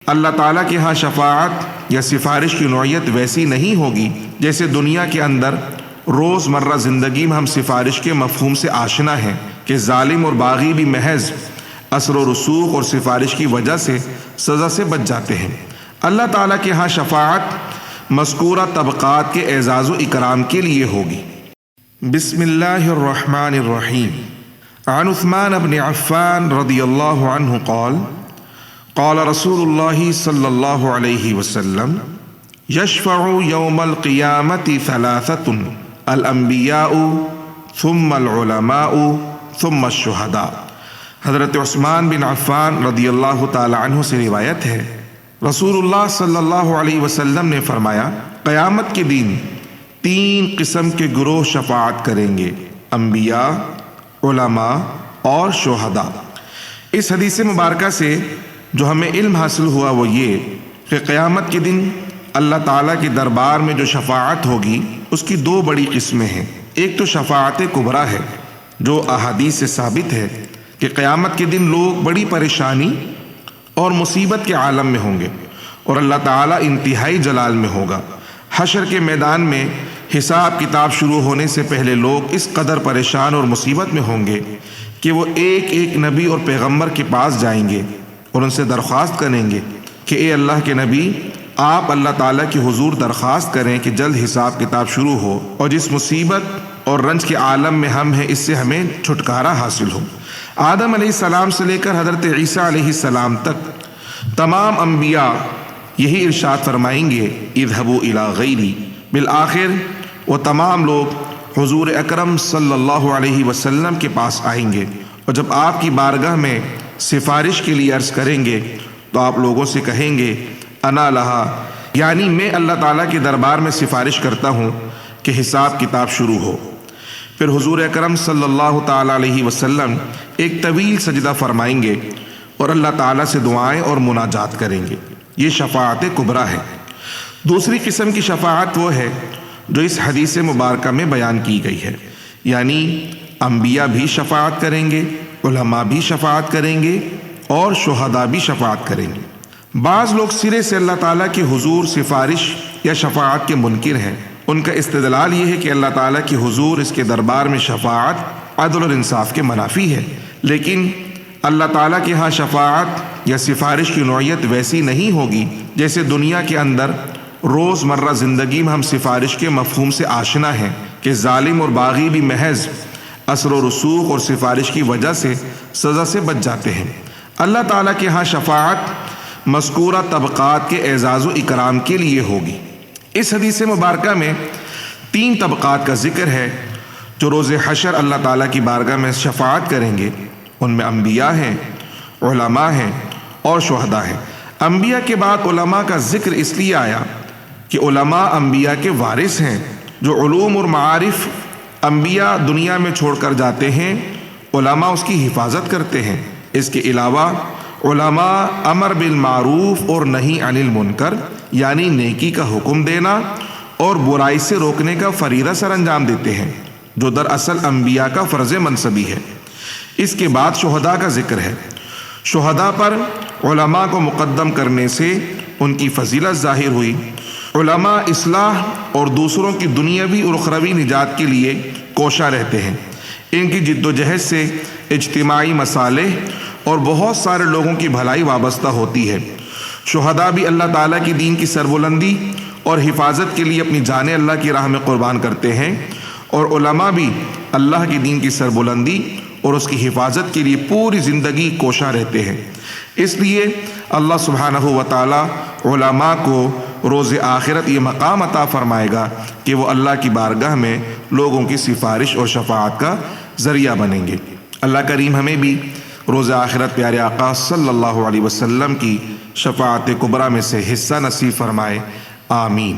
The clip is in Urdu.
اللہ تعالیٰ کے ہاں شفاعت یا سفارش کی نوعیت ویسی نہیں ہوگی جیسے دنیا کے اندر روز مرہ زندگی میں ہم سفارش کے مفہوم سے آشنا ہیں کہ ظالم اور باغی بھی محض اثر و رسوخ اور سفارش کی وجہ سے سزا سے بچ جاتے ہیں۔ اللہ تعالیٰ کے ہاں شفاعت مذکورہ طبقات کے اعزاز و اکرام کے لیے ہوگی۔ بسم اللہ الرحمن الرحیم۔ عن عثمان بن عفان رضی اللہ عنہ قال قال رسول اللہ صلی اللہ علیہ وسلم یشفع یوم القیامت ثلاثۃ الانبیاء ثم العلماء ثم الشہداء۔ حضرت عثمان بن عفان رضی اللہ تعالی عنہ سے روایت ہے، رسول اللہ صلی اللہ علیہ وسلم نے فرمایا، قیامت کے دن 3 قسم کے گروہ شفاعت کریں گے، انبیاء، علماء اور شہداء۔ اس حدیث مبارکہ سے جو ہمیں علم حاصل ہوا وہ یہ کہ قیامت کے دن اللہ تعالیٰ کے دربار میں جو شفاعت ہوگی اس کی 2 بڑی قسمیں ہیں۔ ایک تو شفاعت کبریٰ ہے جو احادیث سے ثابت ہے کہ قیامت کے دن لوگ بڑی پریشانی اور مصیبت کے عالم میں ہوں گے اور اللہ تعالیٰ انتہائی جلال میں ہوگا۔ حشر کے میدان میں حساب کتاب شروع ہونے سے پہلے لوگ اس قدر پریشان اور مصیبت میں ہوں گے کہ وہ ایک ایک نبی اور پیغمبر کے پاس جائیں گے اور ان سے درخواست کریں گے کہ اے اللہ کے نبی، آپ اللہ تعالیٰ کی حضور درخواست کریں کہ جلد حساب کتاب شروع ہو اور جس مصیبت اور رنج کے عالم میں ہم ہیں اس سے ہمیں چھٹکارا حاصل ہو۔ آدم علیہ السلام سے لے کر حضرت عیسیٰ علیہ السلام تک تمام انبیاء یہی ارشاد فرمائیں گے، اذهبوا الی غیری۔ بالآخر وہ تمام لوگ حضور اکرم صلی اللہ علیہ وسلم کے پاس آئیں گے اور جب آپ کی بارگاہ میں سفارش کے لیے عرض کریں گے تو آپ لوگوں سے کہیں گے، انا لہا، یعنی میں اللہ تعالیٰ کے دربار میں سفارش کرتا ہوں کہ حساب کتاب شروع ہو۔ پھر حضور اکرم صلی اللہ تعالیٰ علیہ وسلم ایک طویل سجدہ فرمائیں گے اور اللہ تعالیٰ سے دعائیں اور مناجات کریں گے۔ یہ شفاعت کبریٰ ہے۔ دوسری قسم کی شفاعت وہ ہے جو اس حدیث مبارکہ میں بیان کی گئی ہے، یعنی انبیاء بھی شفاعت کریں گے، علماء بھی شفاعت کریں گے اور شہداء بھی شفاعت کریں گے۔ بعض لوگ سرے سے اللہ تعالیٰ کے حضور سفارش یا شفاعت کے منکر ہیں۔ ان کا استدلال یہ ہے کہ اللہ تعالیٰ کی حضور اس کے دربار میں شفاعت عدل اور انصاف کے منافی ہے، لیکن اللہ تعالیٰ کے ہاں شفاعت یا سفارش کی نوعیت ویسی نہیں ہوگی جیسے دنیا کے اندر روز مرہ زندگی میں ہم سفارش کے مفہوم سے آشنا ہیں کہ ظالم اور باغی بھی محض اثر و رسوخ اور سفارش کی وجہ سے سزا سے بچ جاتے ہیں۔ اللہ تعالیٰ کے ہاں شفاعت مذکورہ طبقات کے اعزاز و اکرام کے لیے ہوگی۔ اس حدیث مبارکہ میں 3 طبقات کا ذکر ہے جو روز حشر اللہ تعالیٰ کی بارگاہ میں شفاعت کریں گے۔ ان میں انبیاء ہیں، علماء ہیں اور شہداء ہیں۔ انبیاء کے بعد علماء کا ذکر اس لیے آیا کہ علماء انبیاء کے وارث ہیں۔ جو علوم اور معارف انبیاء دنیا میں چھوڑ کر جاتے ہیں، علماء اس کی حفاظت کرتے ہیں۔ اس کے علاوہ علماء امر بالمعروف اور نہی عن المنکر، یعنی نیکی کا حکم دینا اور برائی سے روکنے کا فریضہ سر انجام دیتے ہیں، جو دراصل انبیاء کا فرض منصبی ہے۔ اس کے بعد شہداء کا ذکر ہے۔ شہداء پر علماء کو مقدم کرنے سے ان کی فضیلت ظاہر ہوئی۔ علماء اصلاح اور دوسروں کی دنیاوی اور اخروی نجات کے لیے کوشاں رہتے ہیں۔ ان کی جد و جہد سے اجتماعی مصالح اور بہت سارے لوگوں کی بھلائی وابستہ ہوتی ہے۔ شہداء بھی اللہ تعالیٰ کی دین کی سربلندی اور حفاظت کے لیے اپنی جانیں اللہ کی راہ میں قربان کرتے ہیں، اور علماء بھی اللہ کی دین کی سربلندی اور اس کی حفاظت کے لیے پوری زندگی کوشاں رہتے ہیں۔ اس لیے اللہ سبحانہ و تعالیٰ علماء کو روز آخرت یہ مقام عطا فرمائے گا کہ وہ اللہ کی بارگاہ میں لوگوں کی سفارش اور شفاعت کا ذریعہ بنیں گے۔ اللہ کریم ہمیں بھی روز آخرت پیارے آقا صلی اللہ علیہ وسلم کی شفاعت کبریٰ میں سے حصہ نصیب فرمائے، آمین۔